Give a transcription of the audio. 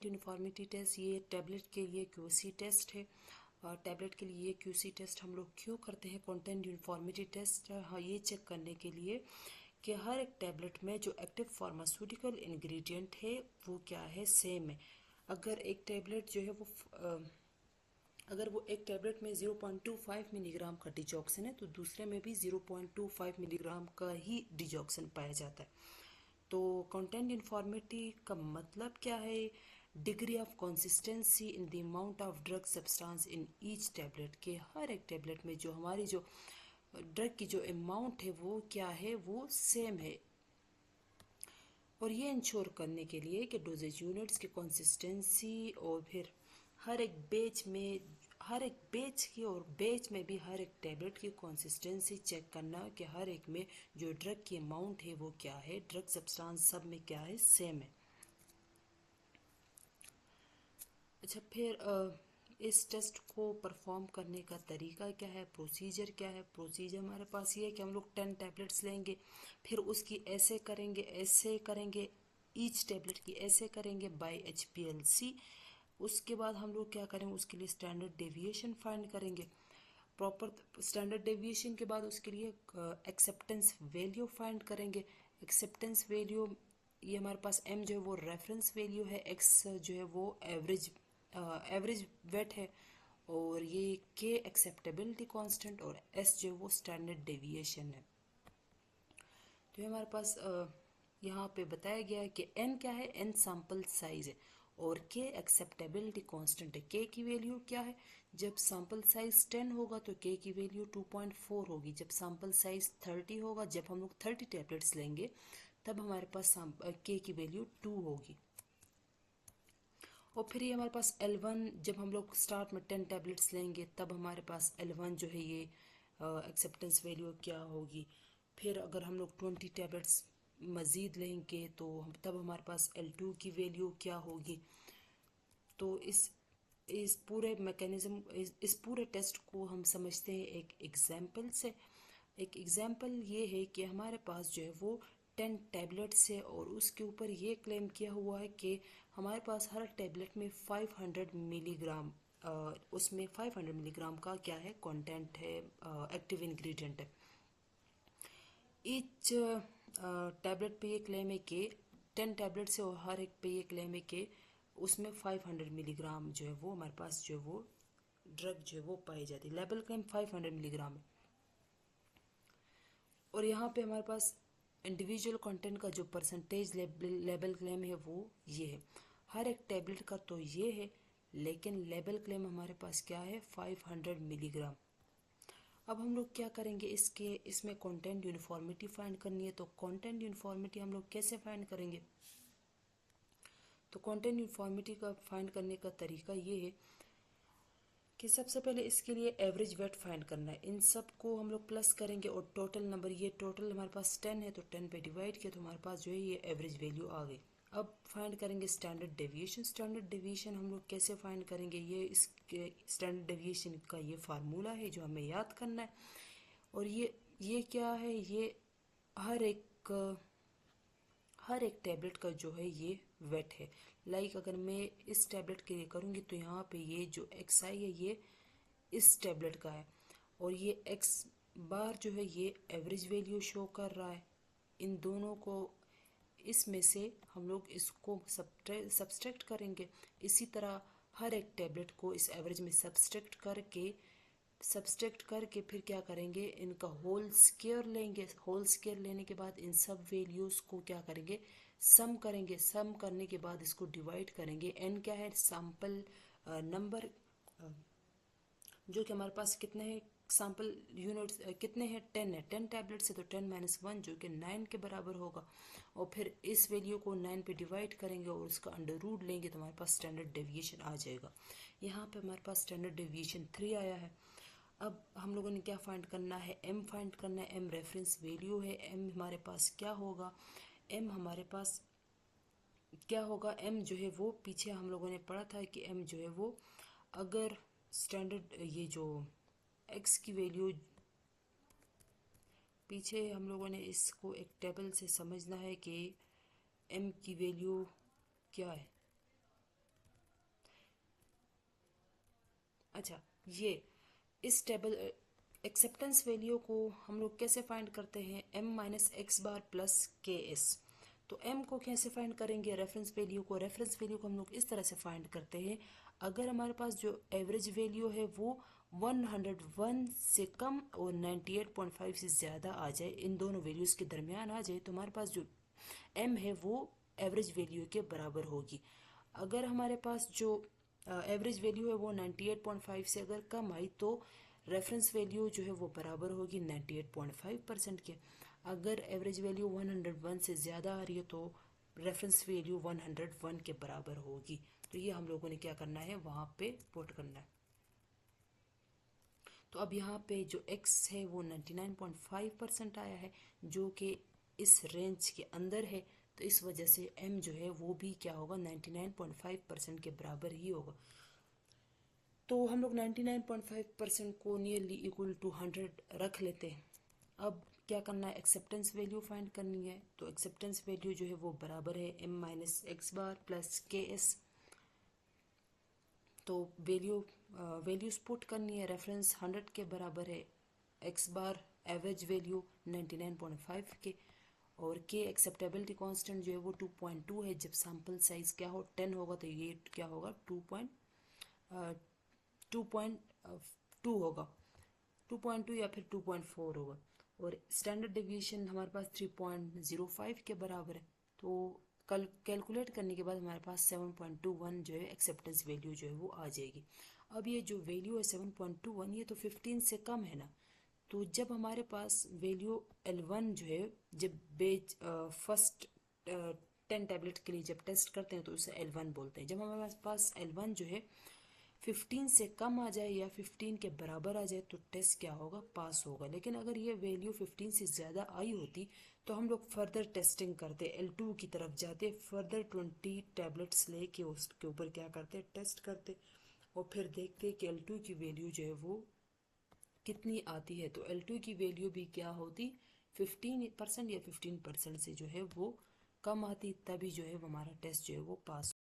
Uniformity test ये tablet के लिए क्यूसी टेस्ट है। और टैबलेट के लिए ये क्यूसी टेस्ट हम लोग क्यों करते हैं? कंटेंट यूनिफॉर्मिटी टेस्ट ये चेक करने के लिए कि हर एक टैबलेट में जो एक्टिव फार्मास्यूटिकल इंग्रेडिएंट है वो क्या है, सेम है। अगर एक टैबलेट जो है वो अगर वो एक टैबलेट में 0.25 मिलीग्राम का डिजॉक्सन है तो दूसरे में भी 0.25 मिलीग्राम का ही डिजॉक्सन पाया जाता है। तो कंटेंट यूनिफॉर्मिटी का मतलब क्या है? Degree of consistency in the amount of drug substance in each tablet के हर एक टैबलेट में जो हमारी जो ड्रग की जो अमाउंट है वो क्या है, वो सेम है। और ये इंश्योर करने के लिए कि डोजेज यूनिट्स की कंसिस्टेंसी और फिर हर एक बैच की और बैच में भी हर एक टैबलेट की कंसिस्टेंसी चेक करना कि हर एक में जो ड्रग की अमाउंट है वो क्या है, ड्रग सब्सटेंस सब में क्या है, सेम है। अच्छा, फिर इस टेस्ट को परफॉर्म करने का तरीका क्या है, प्रोसीजर क्या है? प्रोसीजर हमारे पास ये है कि हम लोग 10 टैबलेट्स लेंगे, फिर उसकी ऐसे करेंगे ईच टैबलेट की ऐसे करेंगे बाय HPLC। उसके बाद हम लोग क्या करेंगे, उसके लिए स्टैंडर्ड डेविएशन फाइंड करेंगे। प्रॉपर स्टैंडर्ड डेविएशन के बाद उसके लिए एक्सेप्टेंस वैल्यू फाइंड करेंगे। एक्सेप्टेंस वैल्यू ये हमारे पास m जो है वो रेफरेंस वैल्यू है, x जो है वो एवरेज वेट है, और ये k एक्सेप्टेबिलिटी कांस्टेंट और s जो है वो स्टैंडर्ड डेविएशन है। तो ये हमारे पास यहाँ पे बताया गया है कि n क्या है, n सैंपल साइज है, और k एक्सेप्टेबिलिटी कांस्टेंट है। k की वैल्यू क्या है? जब सैंपल साइज 10 होगा तो k की वैल्यू 2.4 होगी। जब सैंपल साइज 30 होगा, जब हम लोग 30 टैबलेट्स लेंगे तब हमारे पास k की वैल्यू 2 होगी। और फिर ये हमारे पास L1, जब हम लोग स्टार्ट में 10 टैबलेट्स लेंगे तब हमारे पास L1 जो है ये एक्सेप्टेंस वैल्यू क्या होगी। फिर अगर हम लोग 20 टैबलेट्स मज़ीद लेंगे तो तब हमारे पास L2 की वैल्यू क्या होगी। तो इस पूरे मैकेनिज्म इस पूरे टेस्ट को हम समझते हैं एक एग्जाम्पल से। एक एग्जाम्पल ये है कि हमारे पास जो है वो 10 टैबलेट्स है और उसके ऊपर ये क्लेम किया हुआ है कि हमारे पास हर टैबलेट में 500 मिलीग्राम उसमें 500 मिलीग्राम का क्या है, कंटेंट है, एक्टिव इंग्रेडिएंट है। ईच टैबलेट पे ये क्लेम है कि 10 टैबलेट्स है और हर एक पे ये क्लेम है कि उसमें 500 मिलीग्राम जो है वो हमारे पास जो है वो ड्रग जो है वो पाई जाती है। लेबल क्लेम 500 मिलीग्राम है। और यहाँ पे हमारे पास इंडिविजुअल कंटेंट का जो परसेंटेज लेबल क्लेम है वो ये है। हर एक टैबलेट का तो ये है, लेकिन लेबल क्लेम हमारे पास क्या है, 500 मिलीग्राम। अब हम लोग क्या करेंगे, इसमें कंटेंट यूनिफॉर्मिटी फाइंड करनी है। तो कंटेंट यूनिफॉर्मिटी हम लोग कैसे फाइंड करेंगे? तो कंटेंट यूनिफॉर्मिटी का फाइंड करने का तरीका ये है कि सबसे पहले इसके लिए एवरेज वेट फाइंड करना है। इन सब को हम लोग प्लस करेंगे और टोटल नंबर, ये टोटल हमारे पास 10 है तो 10 पे डिवाइड किया तो हमारे पास जो है ये एवरेज वैल्यू आ गई। अब फाइंड करेंगे स्टैंडर्ड डेविएशन। स्टैंडर्ड डेविएशन हम लोग कैसे फाइंड करेंगे? ये इसके स्टैंडर्ड डेविएशन का ये फार्मूला है जो हमें याद करना है। और ये क्या है, ये हर एक हर एक टैबलेट का जो है ये वेट है। लाइक अगर मैं इस टैबलेट के लिए करूँगी तो यहाँ पे ये जो XI है ये इस टैबलेट का है, और ये X बार जो है ये एवरेज वैल्यू शो कर रहा है। इन दोनों को इसमें से हम लोग इसको सब्सट्रैक्ट करेंगे। इसी तरह हर एक टैबलेट को इस एवरेज में सब्सट्रैक्ट करके फिर क्या करेंगे, इनका होल स्क्वायर लेंगे। होल स्क्वायर लेने के बाद इन सब वैल्यूज़ को क्या करेंगे, सम करेंगे। सम करने के बाद इसको डिवाइड करेंगे। n क्या है, सैंपल नंबर, जो कि हमारे पास कितने हैं सैंपल यूनिट्स, कितने हैं, 10 है। 10 टैबलेट से तो 10 माइनस 1 जो कि 9 के बराबर होगा। और फिर इस वैल्यू को 9 पे डिवाइड करेंगे और उसका अंडर रूट लेंगे तो हमारे पास स्टैंडर्ड डेविएशन आ जाएगा। यहाँ पे हमारे पास स्टैंडर्ड डेविएशन 3 आया है। अब हम लोगों ने क्या फाइंड करना है, m फाइंड करना है। m रेफरेंस वैल्यू है। m हमारे पास क्या होगा, m हमारे पास क्या होगा, m जो है वो पीछे हम लोगों ने पढ़ा था कि m जो है वो अगर स्टैंडर्ड ये जो x की वैल्यू, पीछे हम लोगों ने इसको एक टेबल से समझना है कि m की वैल्यू क्या है। अच्छा, ये इस टेबल एक्सेप्टेंस वैल्यू को हम लोग कैसे फाइंड करते हैं, m माइनस एक्स बार प्लस के एस। तो m को कैसे फाइंड करेंगे, रेफरेंस वैल्यू को हम लोग इस तरह से फाइंड करते हैं। अगर हमारे पास जो एवरेज वैल्यू है वो 101 से कम और 98.5 से ज़्यादा आ जाए, इन दोनों वैल्यूज़ के दरमियान आ जाए, तो हमारे पास जो m है वो एवरेज वैल्यू के बराबर होगी। अगर हमारे पास जो एवरेज वैल्यू है वो 98.5 से अगर कम आई तो रेफरेंस वैल्यू जो है वो बराबर होगी 98.5% के। अगर एवरेज वैल्यू 101 से ज़्यादा आ रही है तो रेफरेंस वैल्यू 101 के बराबर होगी। तो ये हम लोगों ने क्या करना है, वहाँ पे पुट करना है। तो अब यहाँ पे जो x है वो 99.5% आया है, जो कि इस रेंज के अंदर है। तो इस वजह से m जो है वो भी क्या होगा, 99.5% के बराबर ही होगा। तो हम लोग 99.5% को नियरली इक्वल टू 100 रख लेते हैं। अब क्या करना है, एक्सेप्टेंस वैल्यू फाइंड करनी है। तो एक्सेप्टेंस वैल्यू जो है वो बराबर है m माइनस एक्स बार प्लस के एस। तो वैल्यूज पुट करनी है। रेफरेंस 100 के बराबर है, एक्स बार एवरेज वैल्यू 99.5 के, और के एक्सेप्टेबिलिटी कांस्टेंट जो है वो 2.2 है। जब सैम्पल साइज क्या हो 10 होगा तो ये क्या होगा 2.2 होगा, 2.2 या फिर 2.4 होगा। और स्टैंडर्ड डेविएशन हमारे पास 3.05 के बराबर है। तो कल कैलकुलेट करने के बाद हमारे पास 7.21 जो है एक्सेप्टेंस वैल्यू जो है वो आ जाएगी। अब ये जो वैल्यू है 7.21, ये तो 15 से कम है ना। तो जब हमारे पास वैल्यू L1 जो है, जब बेच फर्स्ट 10 टैबलेट के लिए जब टेस्ट करते हैं तो उसे L1 बोलते हैं। जब हमारे पास L1 जो है 15 से कम आ जाए या 15 के बराबर आ जाए तो टेस्ट क्या होगा, पास होगा। लेकिन अगर ये वैल्यू 15 से ज़्यादा आई होती तो हम लोग फर्दर टेस्टिंग करते, L2 की तरफ जाते, फर्दर 20 टैबलेट्स लेके उसके ऊपर क्या करते, टेस्ट करते, और फिर देखते कि L2 की वैल्यू जो है वो कितनी आती है। तो L2 की वैल्यू भी क्या होती, 15% या 15% से जो है वो कम आती, तभी जो है हमारा टेस्ट जो है वो पास